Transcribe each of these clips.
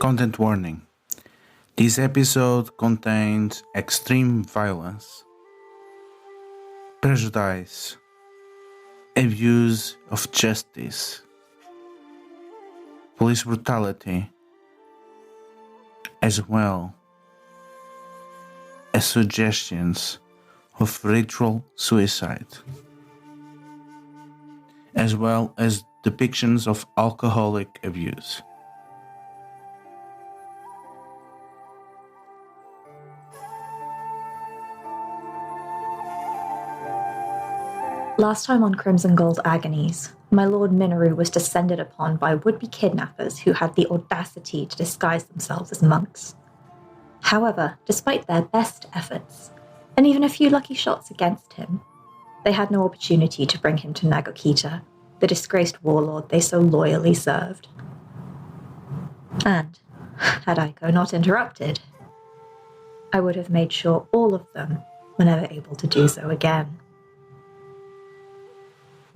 Content warning. This episode contains extreme violence, prejudice, abuse of justice, police brutality, as well as suggestions of ritual suicide, as well as depictions of alcoholic abuse. Last time on Crimson Gold Agonies, my lord Minoru was descended upon by would-be kidnappers who had the audacity to disguise themselves as monks. However, despite their best efforts, and even a few lucky shots against him, they had no opportunity to bring him to Nagokita, the disgraced warlord they so loyally served. And, had Aiko not interrupted, I would have made sure all of them were never able to do so again.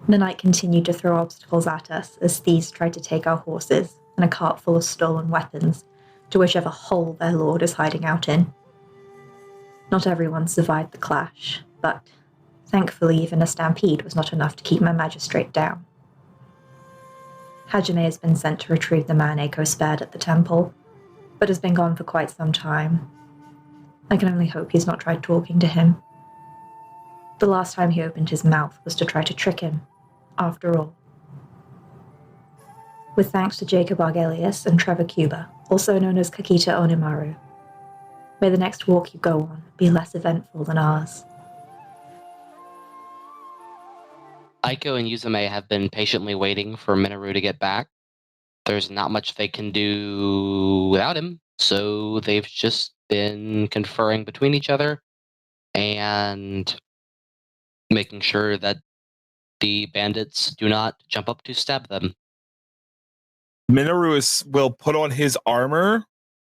The night continued to throw obstacles at us as thieves tried to take our horses and a cart full of stolen weapons to whichever hole their lord is hiding out in. Not everyone survived the clash, but thankfully even a stampede was not enough to keep my magistrate down. Hajime has been sent to retrieve the man Aiko spared at the temple, but has been gone for quite some time. I can only hope he's not tried talking to him. The last time he opened his mouth was to try to trick him, after all. With thanks to Jacob Argelius and Trevor Cuba, also known as Kakita Onimaru, may the next walk you go on be less eventful than ours. Aiko and Yuzume have been patiently waiting for Minoru to get back. There's not much they can do without him, so they've just been conferring between each other and making sure that the bandits do not jump up to stab them. Minoru will put on his armor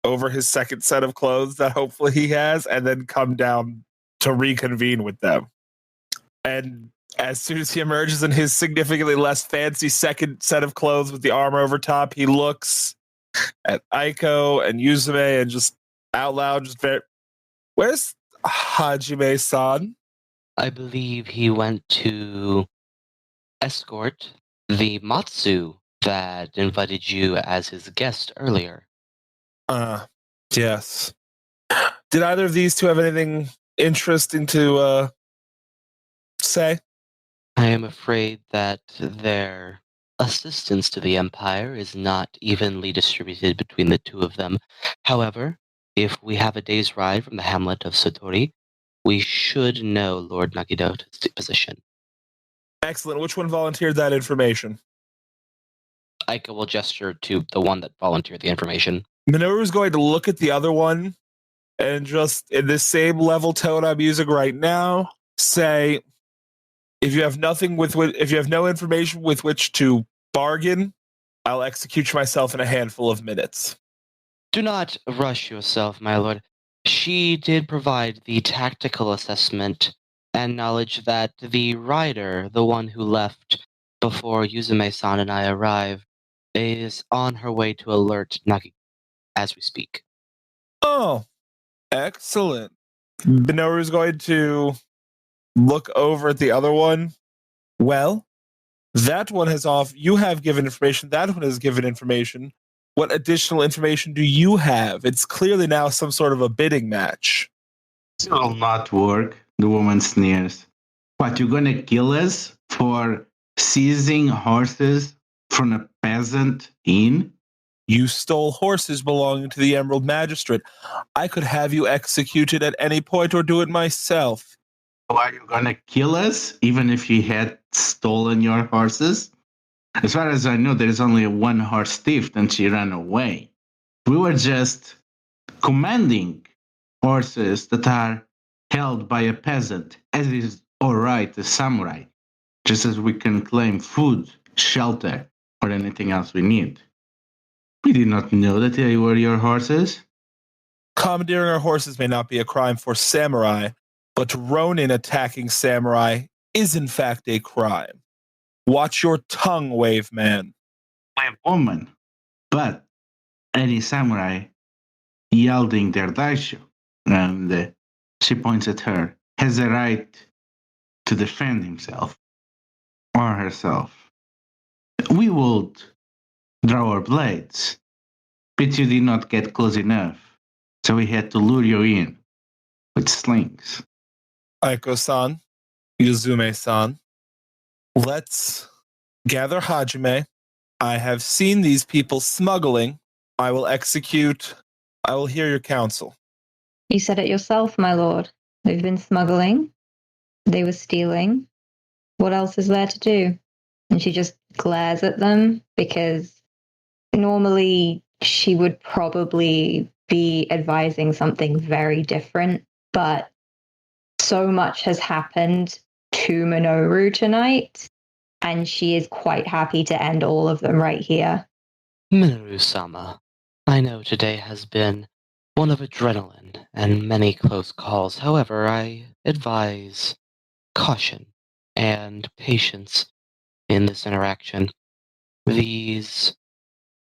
over his second set of clothes that hopefully he has, and then come down to reconvene with them. And as soon as he emerges in his significantly less fancy second set of clothes with the armor over top, he looks at Aiko and Yuzume and just out loud, where's Hajime-san? I believe he went to escort the Matsu that invited you as his guest earlier. Yes. Did either of these two have anything interesting to say? I am afraid that their assistance to the Empire is not evenly distributed between the two of them. However, if we have a day's ride from the hamlet of Satori, we should know Lord Nagito's position. Excellent. Which one volunteered that information? Aiko will gesture to the one that volunteered the information. Minoru is going to look at the other one and just, in this same level tone I'm using right now, say, if you have no information with which to bargain, I'll execute myself in a handful of minutes. Do not rush yourself, my lord. She did provide the tactical assessment and knowledge that the rider, the one who left before Yuzume-san and I arrived, is on her way to alert Nagi as we speak. Oh, excellent. Minoru is going to look over at the other one. Well, that one you have given information, that one has given information. What additional information do you have? It's clearly now some sort of a bidding match. This will not work, the woman sneers. What, you're gonna kill us for seizing horses from a peasant inn? You stole horses belonging to the Emerald Magistrate. I could have you executed at any point or do it myself. So are you gonna kill us, even if you had stolen your horses? As far as I know, there's only one horse thief, and she ran away. We were just commanding horses that are held by a peasant, as is all right, a samurai, just as we can claim food, shelter, or anything else we need. We did not know that they were your horses. Commandeering our horses may not be a crime for samurai, but Ronin attacking samurai is in fact a crime. Watch your tongue, Wave Man. My woman. But any samurai yielding their daisho, and she points at her, has a right to defend himself or herself. We would draw our blades, but you did not get close enough, so we had to lure you in with slings. Aiko-san, Yuzume-san, let's gather Hajime. I have seen these people smuggling. I will hear your counsel. You said it yourself, my lord. They've been smuggling. They were stealing. What else is there to do? And she just glares at them because normally she would probably be advising something very different, but so much has happened to Minoru tonight, and she is quite happy to end all of them right here. Minoru-sama, I know today has been one of adrenaline and many close calls. However, I advise caution and patience in this interaction. These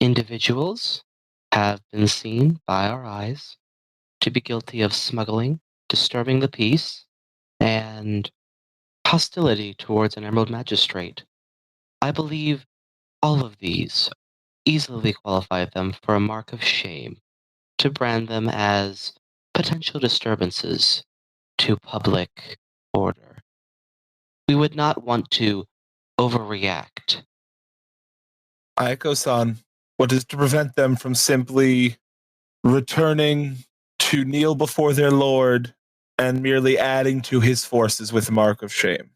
individuals have been seen by our eyes to be guilty of smuggling, disturbing the peace, and hostility towards an Emerald Magistrate. I believe all of these easily qualify them for a mark of shame to brand them as potential disturbances to public order. We would not want to overreact. Aiko-san, what is to prevent them from simply returning to kneel before their lord and merely adding to his forces with a mark of shame?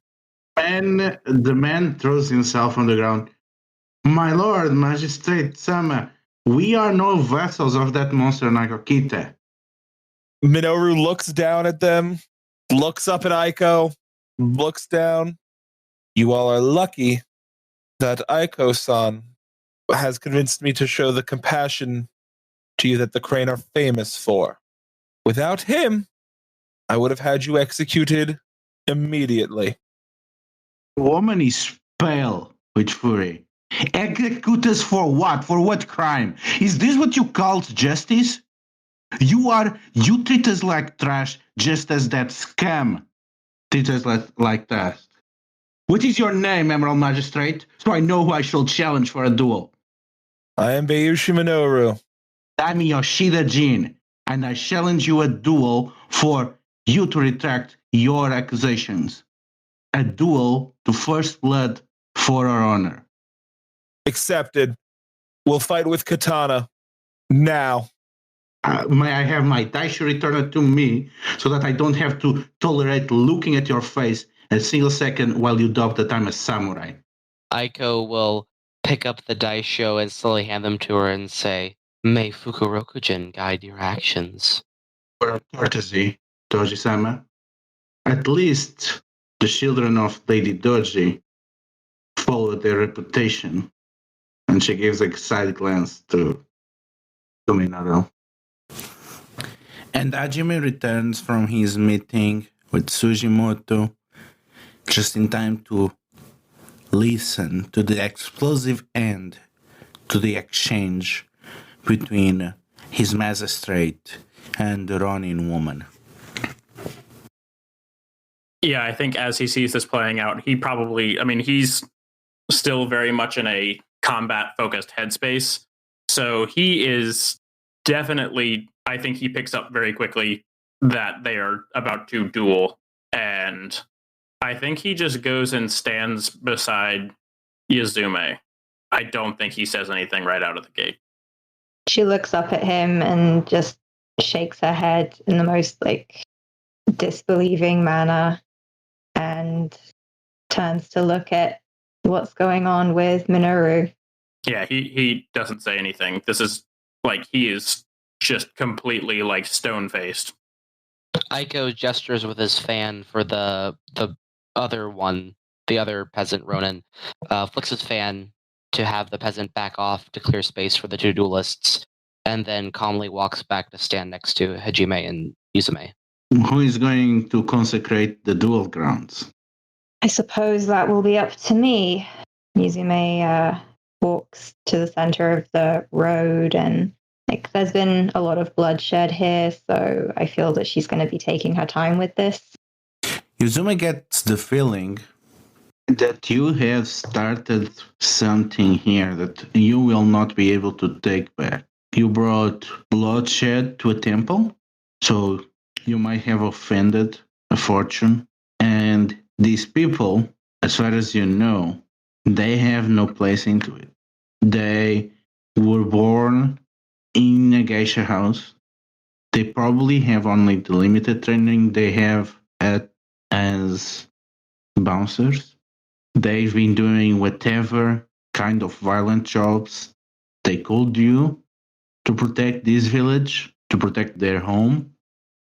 And the man throws himself on the ground. My lord, magistrate Sama, we are no vassals of that monster Nagokita. Minoru looks down at them, looks up at Aiko, looks down. You all are lucky that Aiko-san has convinced me to show the compassion to you that the Crane are famous for. Without him, I would have had you executed immediately. Woman is pale with fury. Execute us for what? For what crime? Is this what you call justice? You treat us like trash just as that scam treats us like that. What is your name, Emerald Magistrate? So I know who I shall challenge for a duel. I am Bayushi Minoru. I'm Yoshida Jin, and I challenge you a duel for you to retract your accusations. A duel to first blood for our honor. Accepted. We'll fight with katana. Now. May I have my daisho returned to me so that I don't have to tolerate looking at your face a single second while you doubt that I'm a samurai? Aiko will pick up the daisho and slowly hand them to her and say, May Fukurokujin guide your actions. For a courtesy, Doji-sama. At least the children of Lady Doji follow their reputation. And she gives a side glance to Minoru. And Hajime returns from his meeting with Sujimoto just in time to listen to the explosive end to the exchange between his magistrate and the Ronin woman. Yeah, I think as he sees this playing out, he's still very much in a combat-focused headspace. So he is definitely, I think he picks up very quickly that they are about to duel. And I think he just goes and stands beside Yuzume. I don't think he says anything right out of the gate. She looks up at him and just shakes her head in the most disbelieving manner and turns to look at what's going on with Minoru. Yeah, he doesn't say anything. This is he is just completely stone-faced. Aiko gestures with his fan for the other one, the other peasant Ronin, flicks his fan to have the peasant back off to clear space for the two duelists, and then calmly walks back to stand next to Hajime and Yuzume. Who is going to consecrate the duel grounds? I suppose that will be up to me. Yuzume walks to the center of the road and Like, there's been a lot of bloodshed here, so I feel that she's going to be taking her time with this. Yuzume gets the feeling that you have started something here that you will not be able to take back. You brought bloodshed to a temple, so you might have offended a fortune. And these people, as far as you know, they have no place into it. They were born in a geisha house. They probably have only the limited training they have as bouncers. They've been doing whatever kind of violent jobs they could do to protect this village, to protect their home,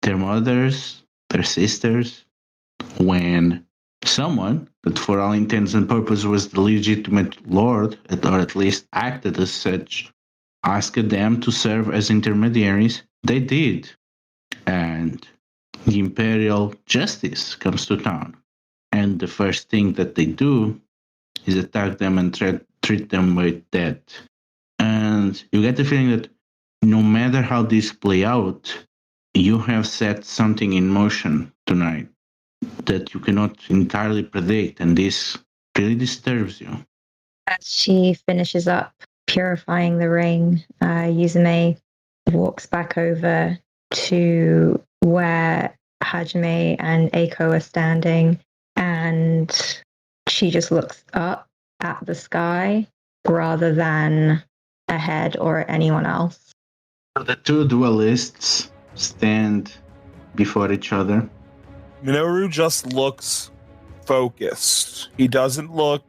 their mothers, their sisters. When someone that for all intents and purposes was the legitimate lord, or at least acted as such, asked them to serve as intermediaries, they did. And the imperial justice comes to town. And the first thing that they do is attack them and treat them with death. And you get the feeling that no matter how this play out, you have set something in motion tonight that you cannot entirely predict, and this really disturbs you. As she finishes up purifying the ring, Yuzume walks back over to where Hajime and Eiko are standing, and she just looks up at the sky rather than ahead or at anyone else. The two duelists stand before each other. Minoru just looks focused. He doesn't look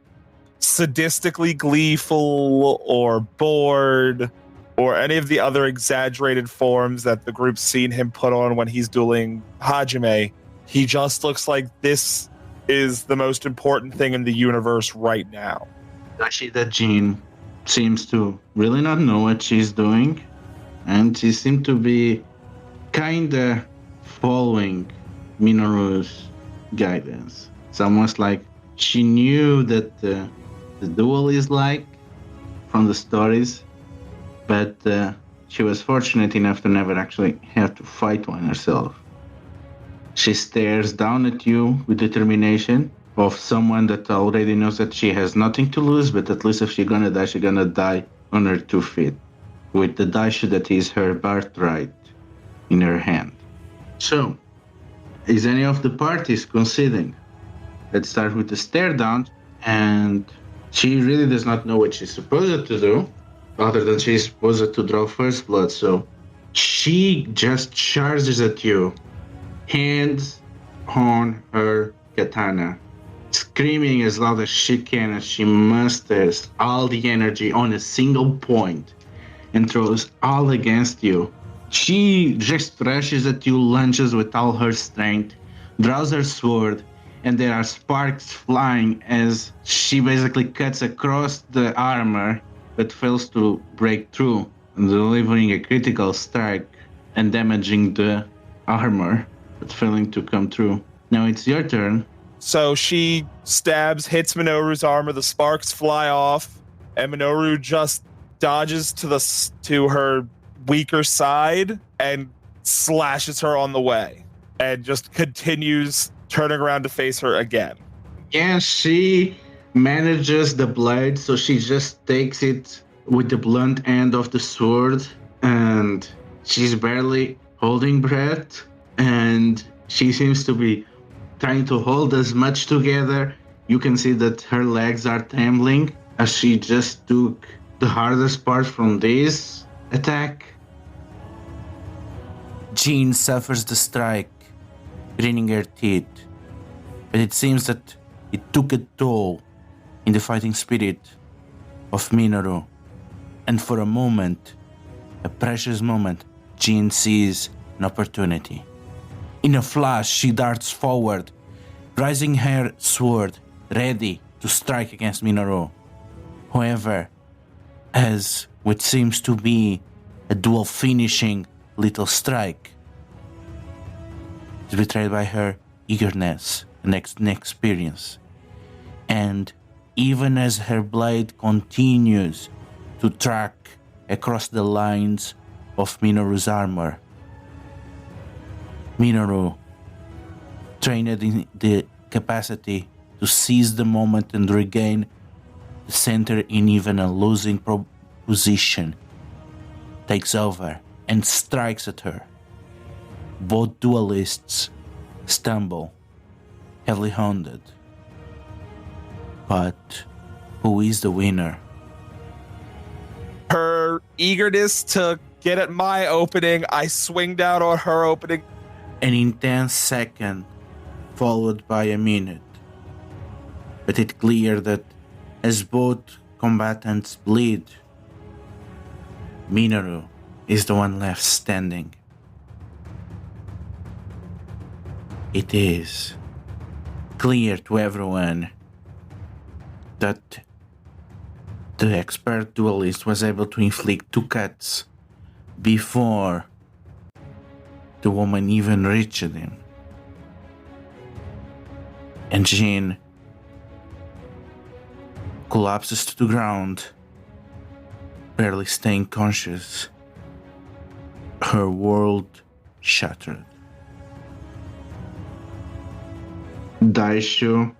sadistically gleeful or bored or any of the other exaggerated forms that the group's seen him put on when he's dueling Hajime. He just looks like this is the most important thing in the universe right now. Actually, Jean seems to really not know what she's doing, and she seems to be kinda following Minoru's guidance. It's almost like she knew that the duel is like from the stories, but she was fortunate enough to never actually have to fight one herself. She stares down at you with determination of someone that already knows that she has nothing to lose, but at least if she's gonna die on her 2 feet, with the daisha that is her birthright in her hand. So, is any of the parties conceding? Let's start with the stare down, and she really does not know what she's supposed to do, other than she's supposed to draw first blood, so she just charges at you, hands on her katana, screaming as loud as she can as she musters all the energy on a single point and throws all against you. She just rushes at you, lunges with all her strength, draws her sword, and there are sparks flying as she basically cuts across the armor but fails to break through, delivering a critical strike and damaging the armor but failing to come through. Now it's your turn. So she stabs, hits Minoru's armor, the sparks fly off, and Minoru just dodges to her weaker side and slashes her on the way and just continues turning around to face her again. Yeah, she manages the blade, so she just takes it with the blunt end of the sword, and she's barely holding breath, and she seems to be trying to hold as much together. You can see that her legs are trembling as she just took the hardest part from this attack. Jean suffers the strike, gritting her teeth, but it seems that it took a toll in the fighting spirit of Minoru, and for a moment, a precious moment, Jean sees an opportunity. In a flash, she darts forward, raising her sword, ready to strike against Minoru. However, as what seems to be a dual finishing little strike, is betrayed by her eagerness and inexperience. And even as her blade continues to track across the lines of Minoru's armor. Minoru trained in the capacity to seize the moment and regain the center in even a losing position, takes over and strikes at her. Both duelists stumble, heavily wounded. But who is the winner? Her eagerness to get at my opening, I swing down on her opening. An intense second, followed by a minute. But it's clear that as both combatants bleed, Minoru is the one left standing. It is clear to everyone that the expert duelist was able to inflict 2 cuts before the woman even reached him. And Jin collapses to the ground, barely staying conscious, her world shattered. Daisho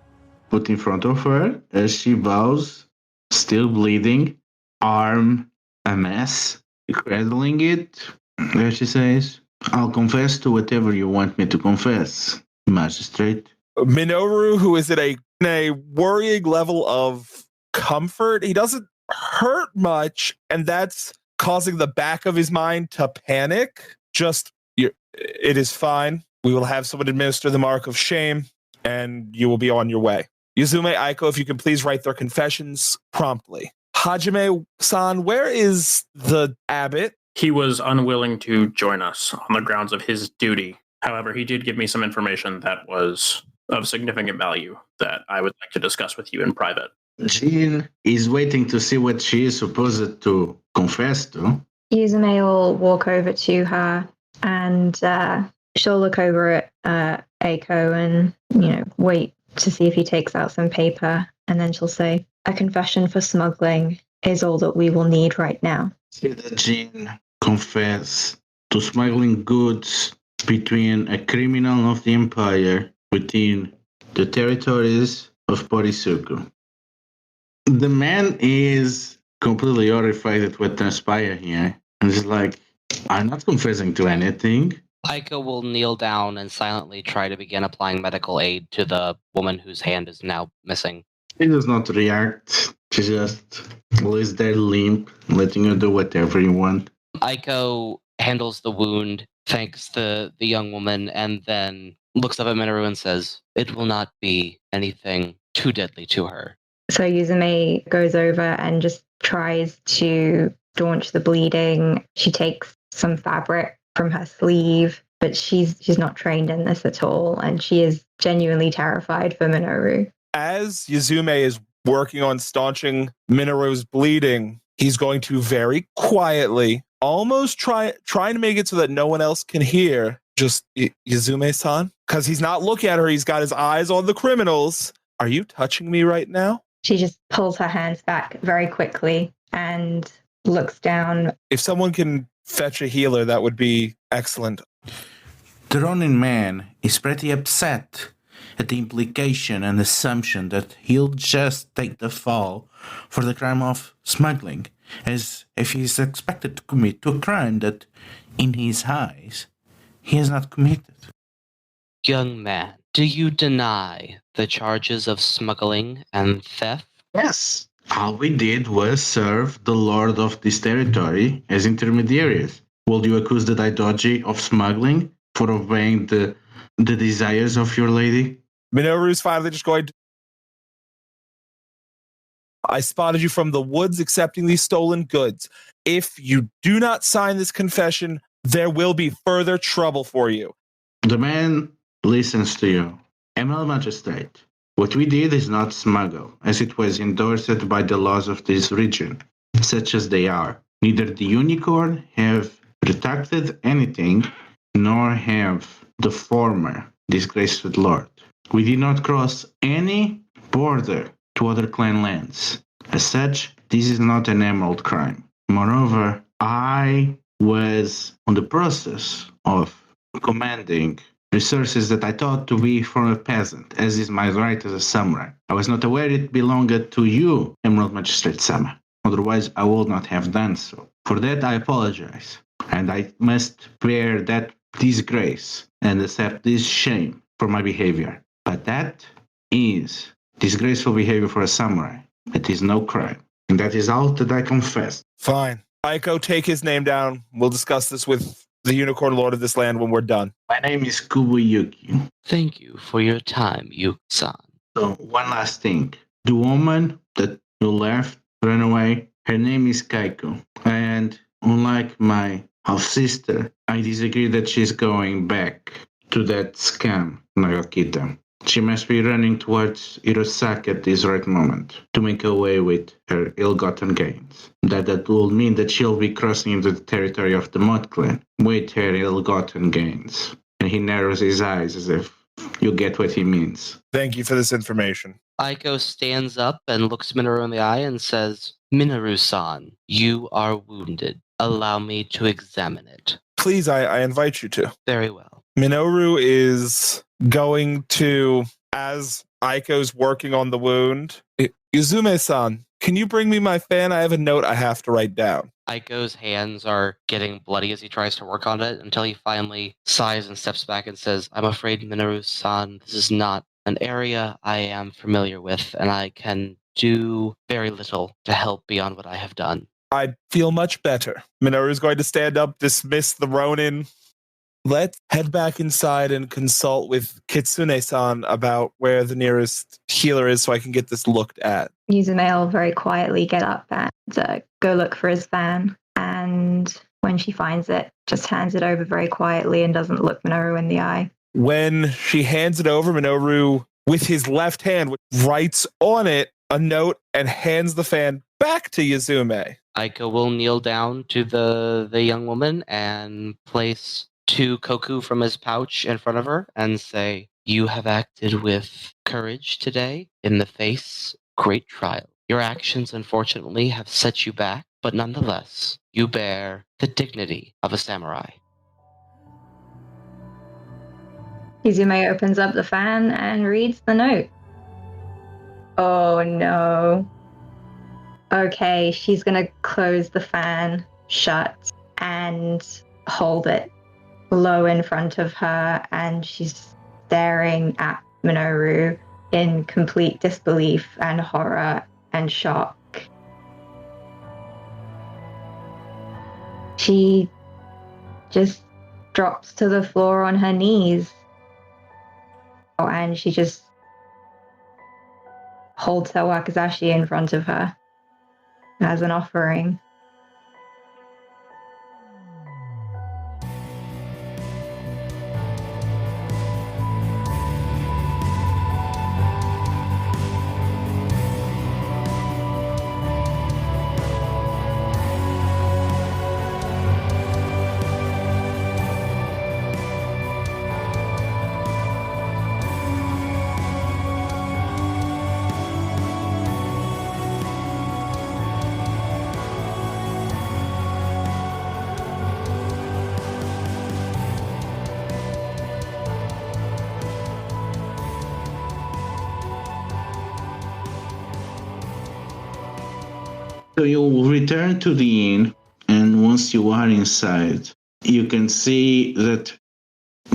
put in front of her as she bows, still bleeding, arm a mess, cradling it. There she says, "I'll confess to whatever you want me to confess, magistrate." Minoru, who is at a worrying level of comfort, he doesn't hurt much, and that's causing the back of his mind to panic. It is fine. We will have someone administer the mark of shame, and you will be on your way. Yuzume, Aiko, if you can please write their confessions promptly. Hajime-san, where is the abbot? He was unwilling to join us on the grounds of his duty. However, he did give me some information that was of significant value that I would like to discuss with you in private. Jean is waiting to see what she is supposed to confess to. Yuzume will walk over to her and she'll look over at Eiko and, wait to see if he takes out some paper. And then she'll say, "A confession for smuggling is all that we will need right now." See that Jean confess to smuggling goods between a criminal of the Empire within the territories of Porisuku. The man is completely horrified at what transpired here. And he's like, "I'm not confessing to anything." Aiko will kneel down and silently try to begin applying medical aid to the woman whose hand is now missing. He does not react. She just lays there limp, letting you do whatever you want. Aiko handles the wound, thanks the young woman, and then looks up at Minoru and says, "It will not be anything too deadly to her." So Yuzume goes over and just tries to staunch the bleeding. She takes some fabric from her sleeve, but she's not trained in this at all, and she is genuinely terrified for Minoru. As Yuzume is working on staunching Minoru's bleeding, he's going to very quietly, almost trying to make it so that no one else can hear, just Yuzume-san, because he's not looking at her. He's got his eyes on the criminals. "Are you touching me right now?" She just pulls her hands back very quickly and looks down. If someone can fetch a healer, that would be excellent. The Ronin man is pretty upset at the implication and assumption that he'll just take the fall for the crime of smuggling, as if he's expected to commit to a crime that, in his eyes, he has not committed. Young man, do you deny the charges of smuggling and theft? Yes. All we did was serve the lord of this territory as intermediaries. Will you accuse the Daidoji of smuggling for obeying the desires of your lady? Minoru's finally just going to... "I spotted you from the woods accepting these stolen goods. If you do not sign this confession, there will be further trouble for you." The man listens to you. ML Magistrate, what we did is not smuggle, as it was endorsed by the laws of this region, such as they are. Neither the Unicorn have protected anything, nor have the former disgraced lord. We did not cross any border to other clan lands. As such, this is not an emerald crime. Moreover, I was on the process of commanding resources that I thought to be for a peasant, as is my right as a samurai. I was not aware it belonged to you, Emerald Magistrate Sama. Otherwise, I would not have done so. For that, I apologize. And I must bear that disgrace and accept this shame for my behavior. But that is disgraceful behavior for a samurai. It is no crime. And that is all that I confess. Fine. Aiko, take his name down. We'll discuss this with the Unicorn Lord of this land when we're done. My name is Kubuyuki. Thank you for your time, Yuki-san. So, one last thing. The woman that you left, ran away, her name is Kaiko. And unlike my half-sister, I disagree that she's going back to that scam, Nagokita. She must be running towards Hirosaki at this right moment to make away with her ill-gotten gains. That will mean that she'll be crossing into the territory of the Mud Clan with her ill-gotten gains. And he narrows his eyes as if you get what he means. Thank you for this information. Aiko stands up and looks Minoru in the eye and says, Minoru-san, you are wounded. Allow me to examine it. Please, I invite you to. Very well. Minoru is going to, as Aiko's working on the wound, Yuzume-san, can you bring me my fan? I have a note I have to write down. Aiko's hands are getting bloody as he tries to work on it until he finally sighs and steps back and says, I'm afraid, Minoru-san, this is not an area I am familiar with, and I can do very little to help beyond what I have done. I feel much better. Minoru is going to stand up, dismiss the Ronin. Let's head back inside and consult with Kitsune-san about where the nearest healer is so I can get this looked at. Yuzume will very quietly get up and go look for his fan. And when she finds it, just hands it over very quietly and doesn't look Minoru in the eye. When she hands it over, Minoru, with his left hand, writes on it a note and hands the fan back to Yuzume. Aiko will kneel down to the young woman and place 2 koku from his pouch in front of her and say, you have acted with courage today in the face of great trial. Your actions, unfortunately, have set you back, but nonetheless, you bear the dignity of a samurai. Yuzume opens up the fan and reads the note. Oh no. Okay, she's gonna close the fan shut and hold it low in front of her, and she's staring at Minoru in complete disbelief and horror and shock. She just drops to the floor on her knees, and she just holds her wakizashi in front of her as an offering. So you return to the inn, and once you are inside, you can see that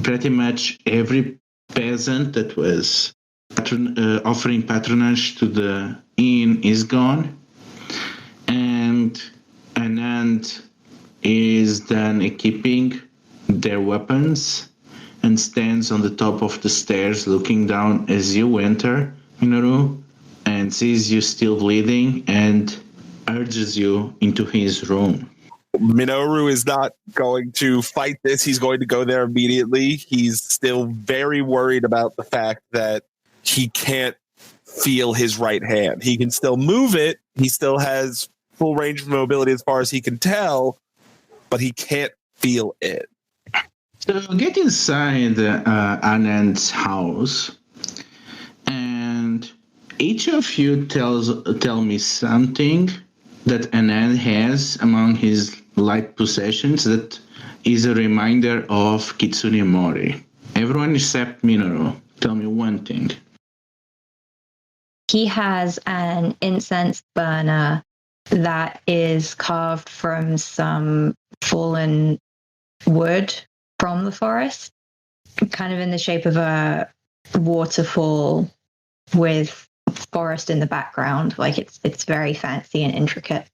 pretty much every peasant that was offering patronage to the inn is gone, and Anand is then equipping their weapons and stands on the top of the stairs looking down as you enter, Minoru, and sees you still bleeding and urges you into his room. Minoru is not going to fight this. He's going to go there immediately. He's still very worried about the fact that he can't feel his right hand. He can still move it. He still has full range of mobility as far as he can tell, but he can't feel it. So get inside Anand's house, and each of you tell me something that Anand has among his light possessions that is a reminder of Kitsune Mori. Everyone except Minoru, tell me one thing. He has an incense burner that is carved from some fallen wood from the forest, kind of in the shape of a waterfall with forest in the background. Like it's very fancy and intricate.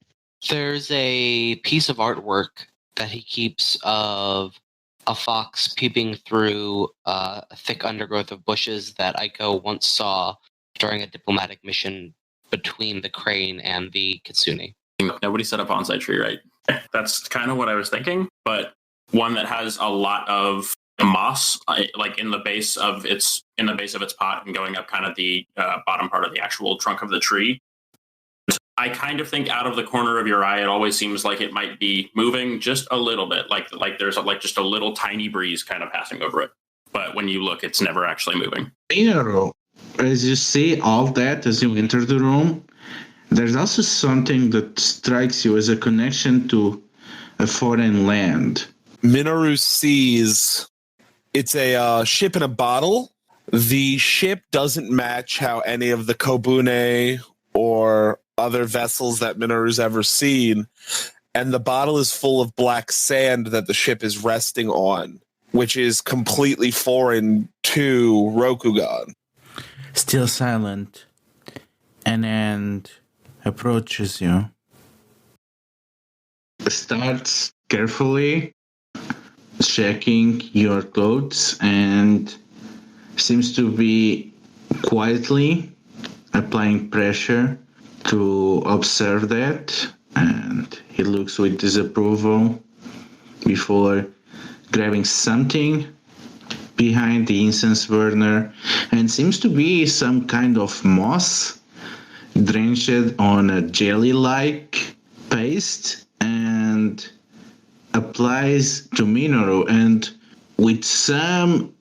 There's a piece of artwork that he keeps of a fox peeping through a thick undergrowth of bushes that Aiko once saw during a diplomatic mission between the crane and the kitsune. Nobody set a bonsai tree, right? That's kind of what I was thinking, but one that has a lot of moss, like in the base of its pot and going up kind of the bottom part of the actual trunk of the tree. I kind of think out of the corner of your eye, it always seems like it might be moving just a little bit, like there's just a little tiny breeze kind of passing over it. But when you look, it's never actually moving. Minoru, as you see all that as you enter the room, there's also something that strikes you as a connection to a foreign land. Minoru sees it's a ship in a bottle. The ship doesn't match how any of the Kobune or other vessels that Minoru's ever seen, and the bottle is full of black sand that the ship is resting on, which is completely foreign to Rokugan. Still silent, and approaches you. Starts carefully checking your clothes and seems to be quietly applying pressure to observe that, and he looks with disapproval before grabbing something behind the incense burner, and seems to be some kind of moss drenched on a jelly-like paste, and applies to Minoru, and with some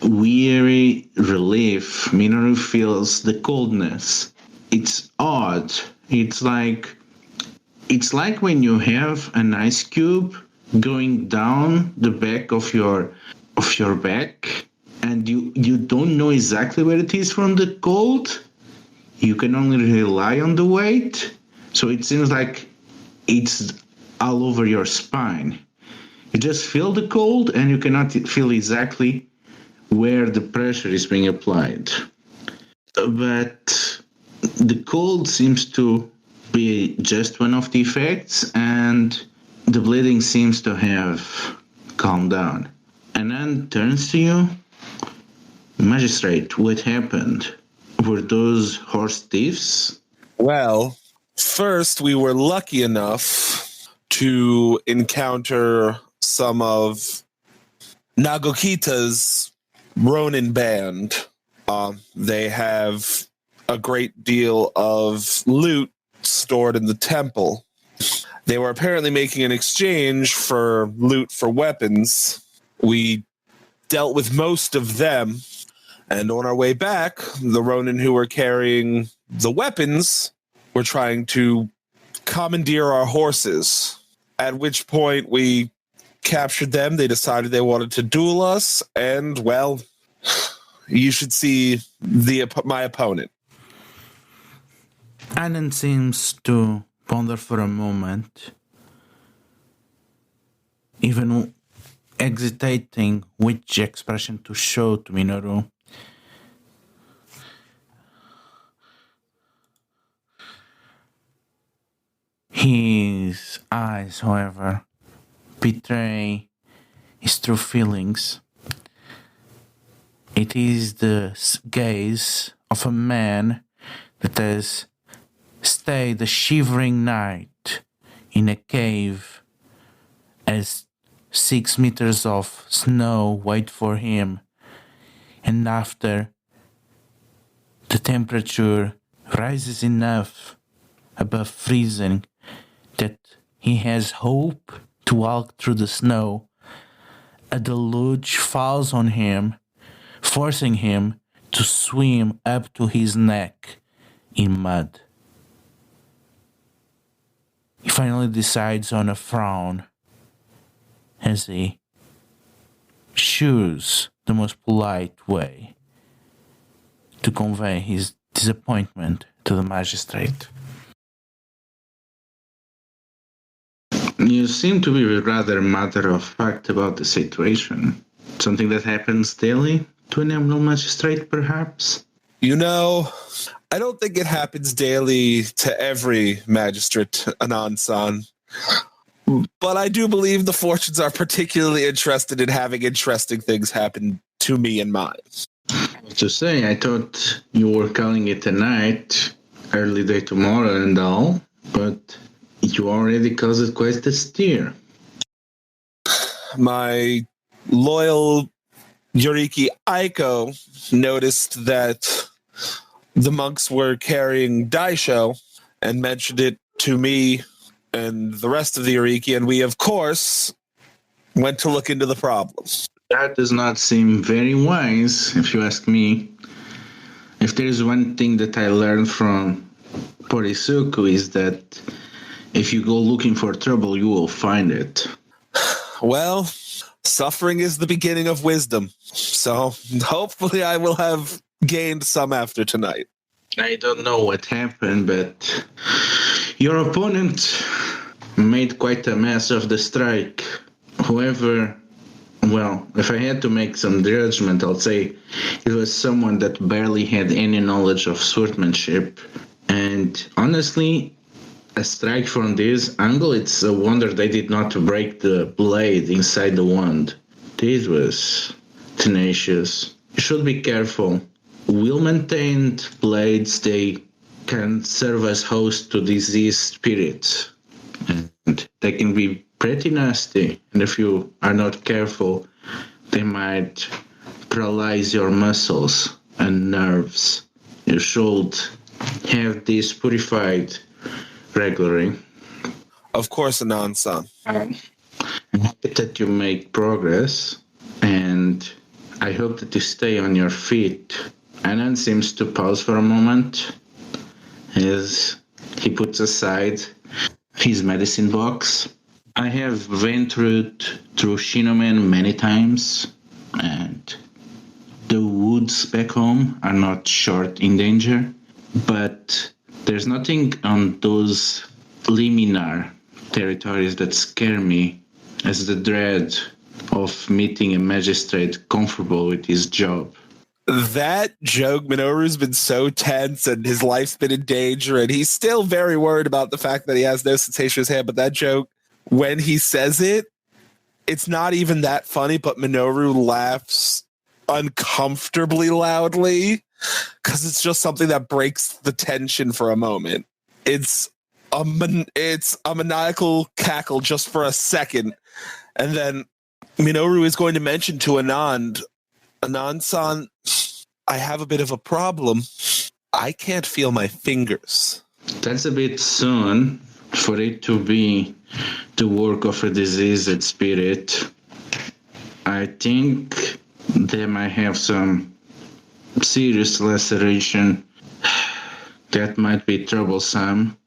weary relief, Minoru feels the coldness. It's odd. It's like when you have an ice cube going down the back of your back, and you don't know exactly where it is from the cold. You can only rely on the weight, so it seems like it's all over your spine. You just feel the cold, and you cannot feel exactly where the pressure is being applied. But the cold seems to be just one of the effects, and the bleeding seems to have calmed down. And then turns to you. Magistrate, what happened? Were those horse thieves? Well, first we were lucky enough to encounter some of Nagokita's Ronin band. They have a great deal of loot stored in the temple. They were apparently making an exchange for loot for weapons. We dealt with most of them, and on our way back, the Ronin who were carrying the weapons were trying to commandeer our horses, at which point we captured them. They decided they wanted to duel us, and, well, you should see my opponent. Anan seems to ponder for a moment, even hesitating which expression to show to Minoru. His eyes, however, betray his true feelings. It is the gaze of a man that has stayed a shivering night in a cave as 6 meters of snow wait for him, and after the temperature rises enough above freezing that he has hope to walk through the snow, a deluge falls on him, forcing him to swim up to his neck in mud. He finally decides on a frown as he chooses the most polite way to convey his disappointment to the magistrate. You seem to be rather matter of fact about the situation. Something that happens daily to an emerald magistrate, perhaps? You know, I don't think it happens daily to every magistrate, Anan-san. But I do believe the fortunes are particularly interested in having interesting things happen to me and mine. To say, I thought you were calling it a night, early day tomorrow and all, but you already caused quite a stir. My loyal Yoriki Aiko noticed that the monks were carrying daisho and mentioned it to me and the rest of the Yoriki, and we, of course, went to look into the problem. That does not seem very wise, if you ask me. If there's one thing that I learned from Porisuku is that if you go looking for trouble, you will find it. Well, suffering is the beginning of wisdom, so hopefully I will have gained some after tonight. I don't know what happened, but your opponent made quite a mess of the strike. Whoever, well, if I had to make some judgment, I'll say it was someone that barely had any knowledge of swordsmanship. And honestly, a strike from this angle, it's a wonder they did not break the blade inside the wand. This was tenacious. You should be careful. Well-maintained blades, they can serve as host to diseased spirits. And they can be pretty nasty. And if you are not careful, they might paralyze your muscles and nerves. You should have this purified regularly. Of course, Anan-san. I'm happy that you make progress, and I hope that you stay on your feet. Anand seems to pause for a moment as he puts aside his medicine box. I have ventured through Shinomen many times, and the woods back home are not short in danger, but there's nothing on those liminar territories that scare me as the dread of meeting a magistrate comfortable with his job. That joke, Minoru's been so tense and his life's been in danger, and he's still very worried about the fact that he has no sensation in his hand. But that joke, when he says it, it's not even that funny, but Minoru laughs uncomfortably loudly because it's just something that breaks the tension for a moment. It's a maniacal cackle just for a second, and then Minoru is going to mention to Anand-san, I have a bit of a problem. I can't feel my fingers. That's a bit soon for it to be the work of a diseased spirit. I think they might have some serious laceration that might be troublesome.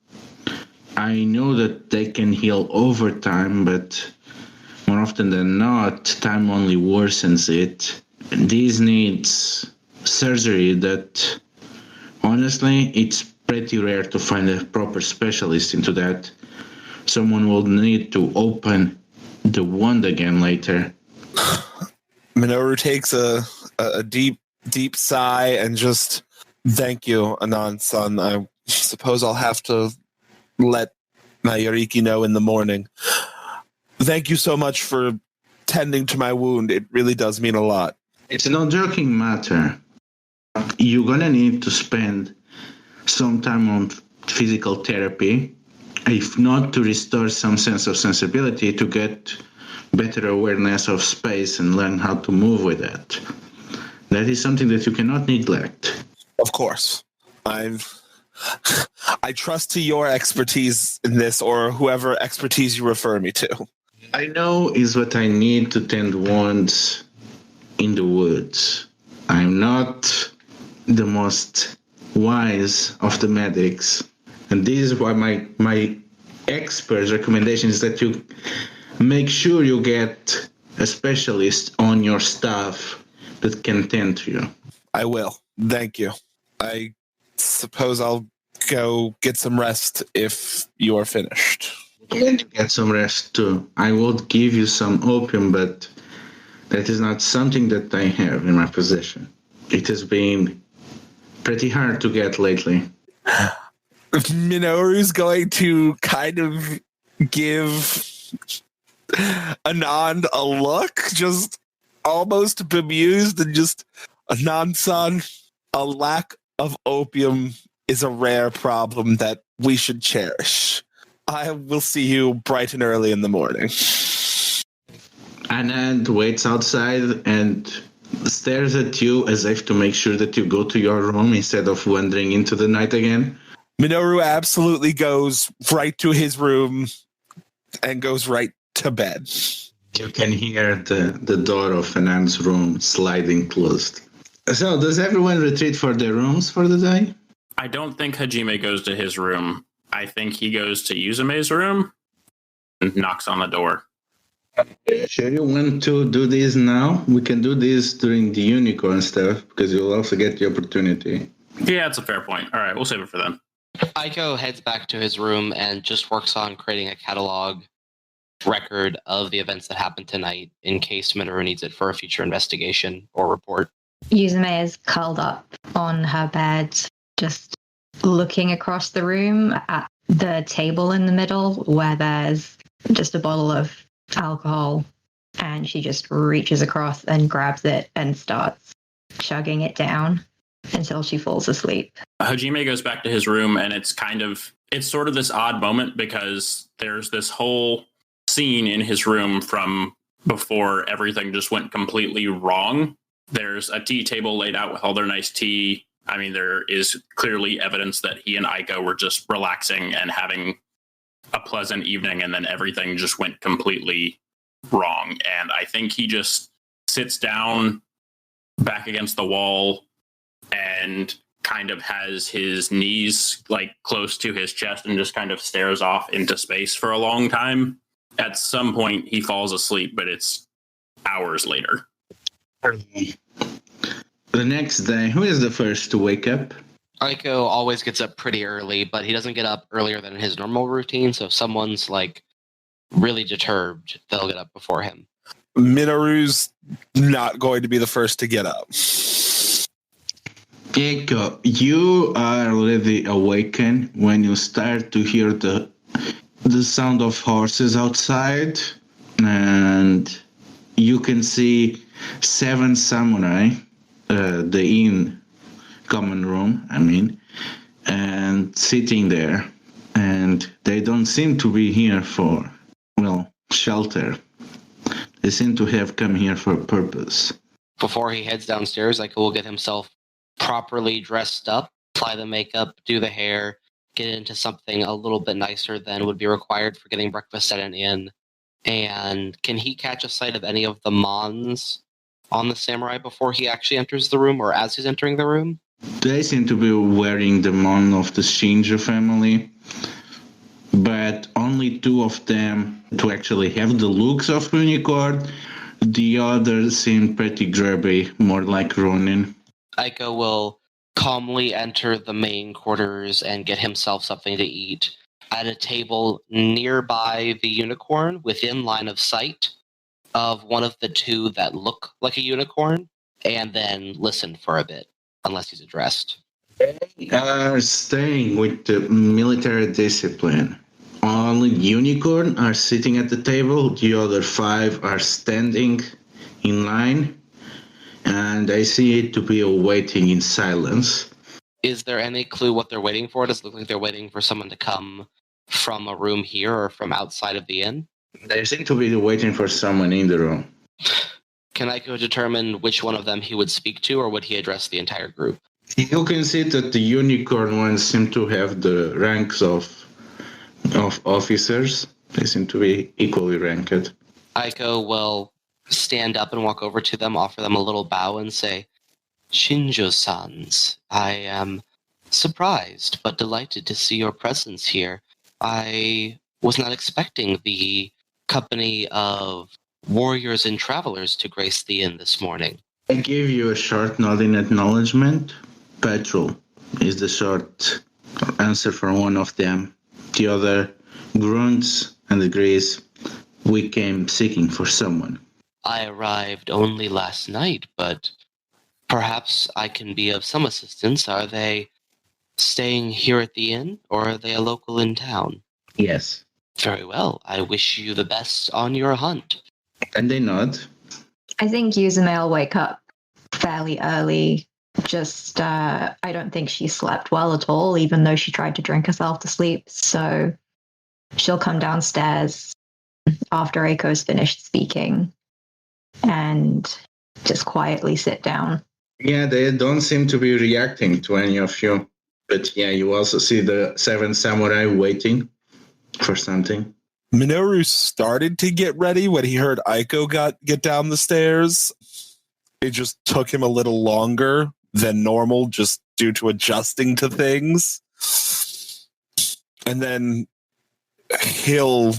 I know that they can heal over time, but more often than not, time only worsens it. This needs surgery that, honestly, it's pretty rare to find a proper specialist into that. Someone will need to open the wound again later. Minoru takes a deep sigh and just, thank you, Anand-san. I suppose I'll have to let my Yoriki know in the morning. Thank you so much for tending to my wound. It really does mean a lot. It's no joking matter. You're gonna need to spend some time on physical therapy, if not to restore some sense of sensibility, to get better awareness of space and learn how to move with it. That is something that you cannot neglect. Of course. I trust to your expertise in this, or whoever expertise you refer me to. I know is what I need to tend wounds in the woods. I'm not the most wise of the medics, and this is why my expert recommendation is that you make sure you get a specialist on your staff that can tend to you. I will. Thank you. I suppose I'll go get some rest if you are finished. Can you get some rest too? I would give you some opium, but that is not something that I have in my possession. It has been pretty hard to get lately. Minoru's going to kind of give Anand a look, just almost bemused, and just, Anand-san, a lack of opium is a rare problem that we should cherish. I will see you bright and early in the morning. Anand waits outside and stares at you as if to make sure that you go to your room instead of wandering into the night again. Minoru absolutely goes right to his room and goes right to bed. You can hear the door of Anand's room sliding closed. So, does everyone retreat for their rooms for the day? I don't think Hajime goes to his room. I think he goes to Yuzume's room and knocks on the door. Sure, you want to do this now? We can do this during the unicorn stuff because you'll also get the opportunity. Yeah, that's a fair point. All right, we'll save it for them. Aiko heads back to his room and just works on creating a catalog record of the events that happened tonight in case Minoru needs it for a future investigation or report. Yuzume is curled up on her bed, just looking across the room at the table in the middle where there's just a bottle of alcohol, and she just reaches across and grabs it and starts chugging it down until she falls asleep. Hajime goes back to his room, and it's sort of this odd moment because there's this whole scene in his room from before everything just went completely wrong. There's a tea table laid out with all their nice tea. I mean, there is clearly evidence that he and Aiko were just relaxing and having a pleasant evening, and then everything just went completely wrong. And I think he just sits down back against the wall and kind of has his knees like close to his chest and just kind of stares off into space for a long time. At some point, he falls asleep, but it's hours later. The next day, who is the first to wake up? Aiko always gets up pretty early, but he doesn't get up earlier than his normal routine, so if someone's like really deterred, they'll get up before him. Minoru's not going to be the first to get up. Eiko, you are already awakened when you start to hear the sound of horses outside, and you can see 7 samurai, the inn common room, and sitting there, and they don't seem to be here for, shelter. They seem to have come here for a purpose. Before he heads downstairs, Aiko will get himself properly dressed up, apply the makeup, do the hair, get into something a little bit nicer than would be required for getting breakfast at an inn. And can he catch a sight of any of the mons on the samurai before he actually enters the room or as he's entering the room? They seem to be wearing the mon of the Shinja family, but only 2 of them to actually have the looks of unicorn. The others seem pretty grubby, more like Ronin. Aiko will calmly enter the main quarters and get himself something to eat at a table nearby the unicorn, within line of sight of one of the 2 that look like a unicorn, and then listen for a bit, unless he's addressed. They are staying with the military discipline. Only unicorn are sitting at the table, the other 5 are standing in line, and I see it to be waiting in silence. Is there any clue what they're waiting for? Does it look like they're waiting for someone to come from a room here or from outside of the inn? They seem to be waiting for someone in the room. Can Aiko determine which one of them he would speak to, or would he address the entire group? You can see that the unicorn ones seem to have the ranks of officers. They seem to be equally ranked. Aiko will stand up and walk over to them, offer them a little bow, and say, Shinjo-sans, I am surprised but delighted to see your presence here. I was not expecting the company of warriors and travelers to grace the inn this morning. I gave you a short nod in acknowledgement. Petrol is the short answer from one of them. The other grunts and agrees. We came seeking for someone. I arrived only last night, but perhaps I can be of some assistance. Are they staying here at the inn, or are they a local in town? Yes. Very well. I wish you the best on your hunt. And they nod. I think Yuzume will wake up fairly early. Just, I don't think she slept well at all, even though she tried to drink herself to sleep. So she'll come downstairs after Aiko's finished speaking and just quietly sit down. Yeah, they don't seem to be reacting to any of you. But yeah, you also see the 7 samurai waiting for something. Minoru started to get ready when he heard Aiko get down the stairs. It just took him a little longer than normal just due to adjusting to things. And then he'll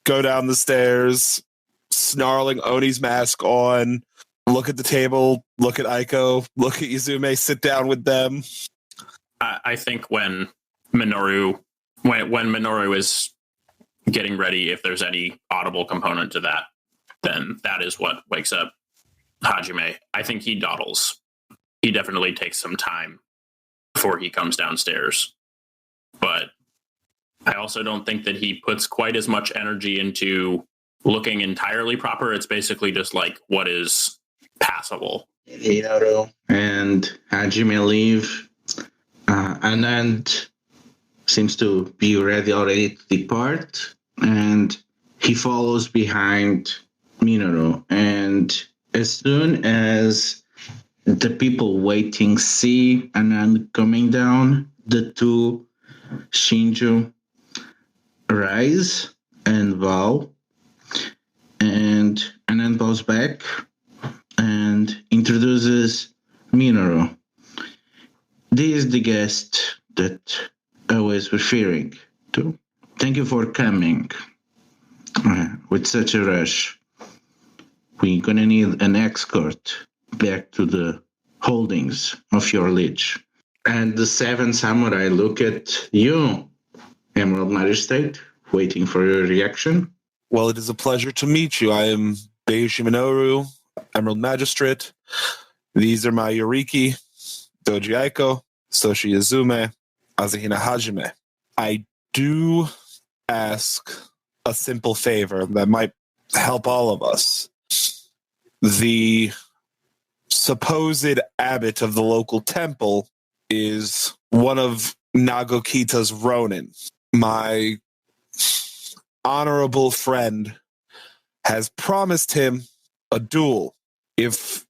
go down the stairs, snarling Oni's mask on, look at the table, look at Aiko, look at Yuzume, sit down with them. I think when Minoru is getting ready, if there's any audible component to that, then that is what wakes up Hajime. I think he dawdles. He definitely takes some time before he comes downstairs. But I also don't think that he puts quite as much energy into looking entirely proper. It's basically just like what is passable. Minoru and Hajime leave. Anand seems to be already to depart, and he follows behind Minoru. And as soon as the people waiting see Anand coming down, the two Shinju rise and bow, and Anand bows back and introduces Minoru. This is the guest that I was referring to. Thank you for coming with such a rush. We're gonna need an escort back to the holdings of your liege. And the 7 samurai look at you, Emerald Magistrate, waiting for your reaction. Well, it is a pleasure to meet you. I am Bayushi Minoru, Emerald Magistrate. These are my Yoriki, Doji Aiko, Soshi Yuzume, Asahina Hajime. I do ask a simple favor that might help all of us. The supposed abbot of the local temple is one of Nagokita's ronin. My honorable friend has promised him a duel. If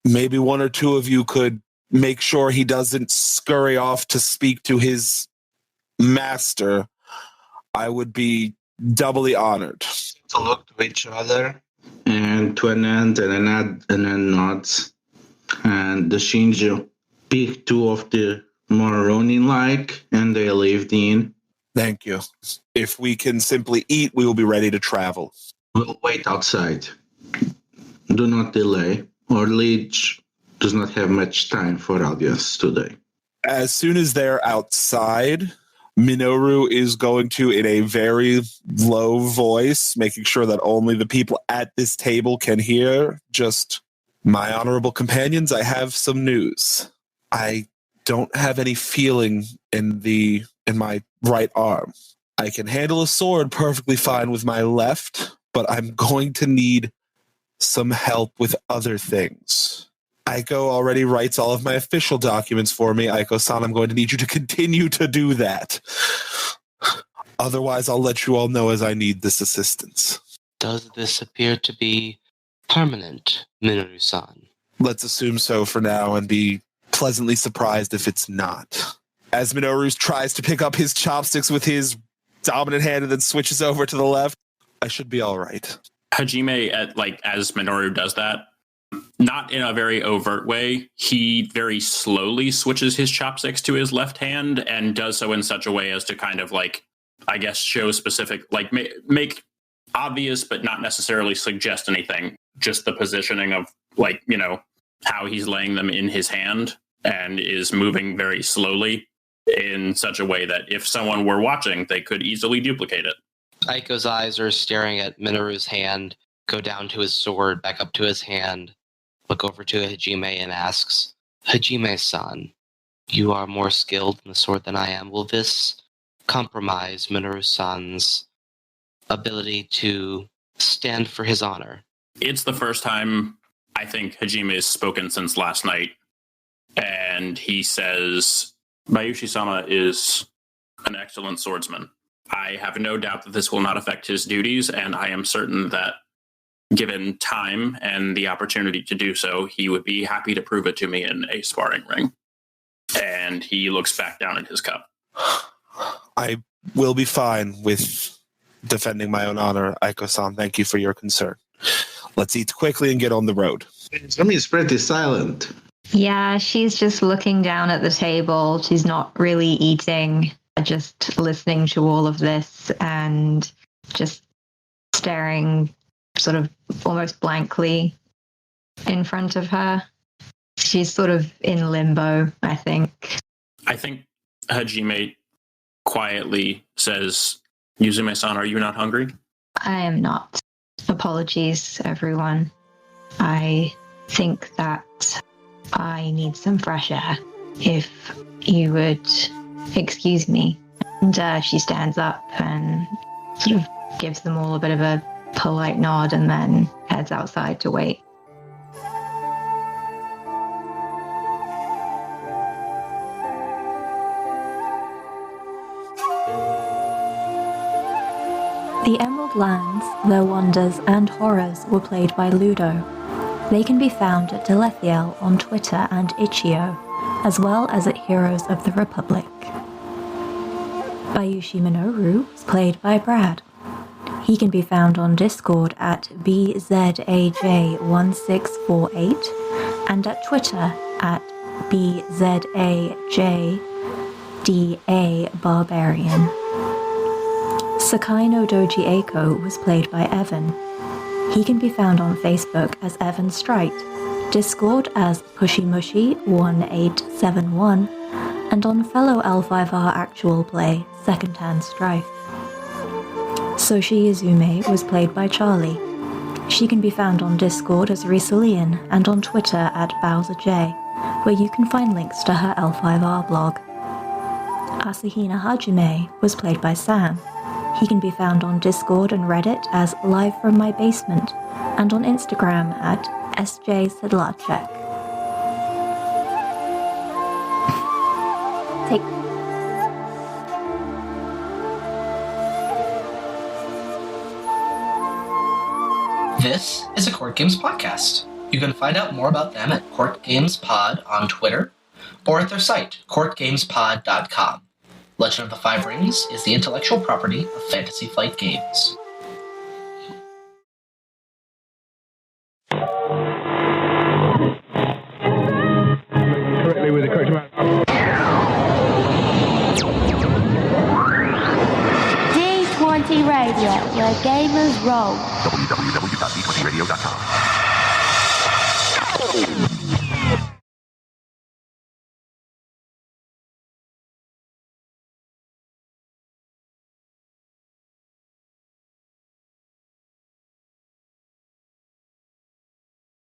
maybe one or two of you could make sure he doesn't scurry off to speak to his master, I would be doubly honored. To look to each other and to Anand, and Anand nods. And the Shinju pick 2 of the more Ronin-like, and they leave the inn. Thank you. If we can simply eat, we will be ready to travel. We'll wait outside. Do not delay. Our liege does not have much time for audience today. As soon as they're outside, Minoru is going to, in a very low voice, making sure that only the people at this table can hear, just, my honorable companions, I have some news. I don't have any feeling in my right arm. I can handle a sword perfectly fine with my left, but I'm going to need some help with other things. Aiko already writes all of my official documents for me. Aiko-san, I'm going to need you to continue to do that. Otherwise, I'll let you all know as I need this assistance. Does this appear to be permanent, Minoru-san? Let's assume so for now and be pleasantly surprised if it's not. As Minoru tries to pick up his chopsticks with his dominant hand and then switches over to the left, I should be all right. Hajime, as Minoru does that, not in a very overt way, he very slowly switches his chopsticks to his left hand and does so in such a way as to kind of I guess, show specific, like make obvious, but not necessarily suggest anything. Just the positioning of, like, you know, how he's laying them in his hand and is moving very slowly in such a way that if someone were watching, they could easily duplicate it. Aiko's eyes are staring at Minoru's hand, go down to his sword, back up to his hand, look over to Hajime and asks, Hajime-san, you are more skilled in the sword than I am. Will this compromise Minoru-san's ability to stand for his honor? It's the first time I think Hajime has spoken since last night, and he says, Bayushi-sama is an excellent swordsman. I have no doubt that this will not affect his duties, and I am certain that given time and the opportunity to do so, he would be happy to prove it to me in a sparring ring. And he looks back down at his cup. I will be fine with defending my own honor, Aiko-san. Thank you for your concern. Let's eat quickly and get on the road. Sumi is pretty silent. Yeah, she's just looking down at the table. She's not really eating, just listening to all of this and just staring sort of almost blankly in front of her. She's sort of in limbo, I think. I think Hajime quietly says, Yuzume-san, are you not hungry? I am not. Apologies, everyone. I think that I need some fresh air. If you would excuse me. And she stands up and sort of gives them all a bit of a polite nod and then heads outside to wait. The Emerald Lands, their wonders and horrors were played by Ludo. They can be found at Delethiel on Twitter and Itch.io, as well as at Heroes of the Republic. Bayushi Minoru was played by Brad. He can be found on Discord at BZAJ1648 and at Twitter at BZAJDA Sakai-no-Doji Eiko was played by Evan. He can be found on Facebook as Evan Strite, Discord as PushyMushy1871, and on fellow L5R Actual Play Secondhand Strife. Soshi Yuzume was played by Charlie. She can be found on Discord as Risalian and on Twitter at BowserJ, where you can find links to her L5R blog. Asahina Hajime was played by Sam. He can be found on Discord and Reddit as Live From My Basement, and on Instagram at SJSidlacek. This is a Court Games podcast. You can find out more about them at Court Games Pod on Twitter or at their site, courtgamespod.com. Legend of the Five Rings is the intellectual property of Fantasy Flight Games. Correctly with the correct amount. D20 Radio, where gamers roll. www.d20radio.com.